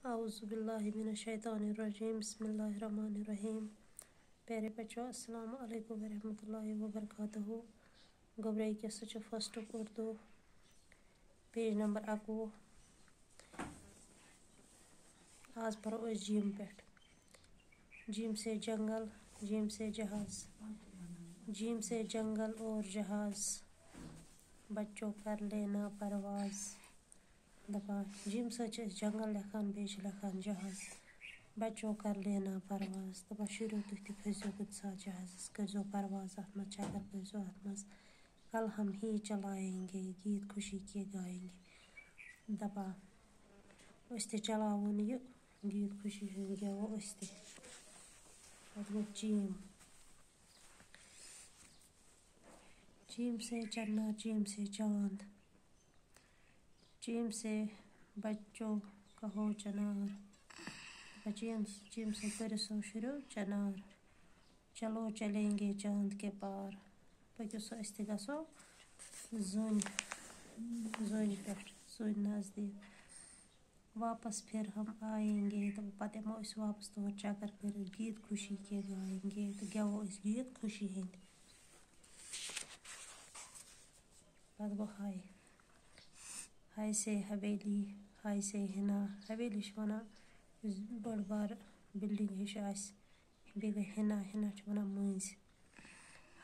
औज़ुबिल्लाहि मिनश्शैतानिर्रजीम बिस्मिल्लाहिर्रहमानिर्रहीम। प्यारे बच्चों, अस्सलाम वालेकुम वरहमतुल्लाहि वबरकातुहू। गोबराई किस्सा फर्स्ट उर्दू पेज नंबर 21। आज पढ़ो अस जीम पे। जीम से जंगल, जीम से जहाज, जीम से जंगल और जहाज, बच्चों कर लेना परवाज। दपा जीम से जंगल लिखान बे लिखान जहाज, बच्चों कर लेना परवाज। दपा शुरू तुम ति खसो कुछ साथ जहाज़, करो परवाज अत मज चक्कर करो अत मज, कल हम ही चलाएंगे, गीत खुशी के गाएंगे। दपा अस ते चलावन ये गीत खुशी हूँ गेवो अस ते। जीम, जीम से चन्ना, जीम से चांद, जीम से बच्चों कहो चनार। जीम से परसों शुरू चनार, चलो चलेंगे चांद के पार। पकियो सो अस ते गसो जुन, जुन पे जुन नज़दीक। वापस फिर हम आएंगे, तो पत यमो अस वापस तोर चक्कर कर, गीत खुशी के गाएंगे, तो गेवो अस गीत खुशी हंद। पत गो हाय, हाय से हवेली, हाय से हिना। हवेली वना बड़ बार बिल्डिंग हिश आस, बे गई हिना, हिना वना मंज।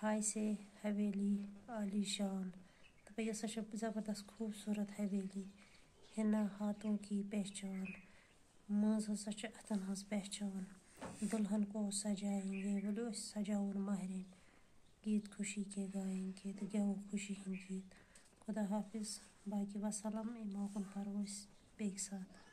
हाय से हवेली आलीशान, तो ये ज़बरदस्त खूबसूरत हवेली। हिना हाथों की पहचान, मंज हसा अतन हज पहचान। दुल्हन को सजाएंगे, बोलो सजाउन महरिन, गीत खुशी के गाएंगे, तो गेवो खुशी हिंद गीत। खुदा हाफिज़, बाकी वसलम। मौकन परो बेक साथ।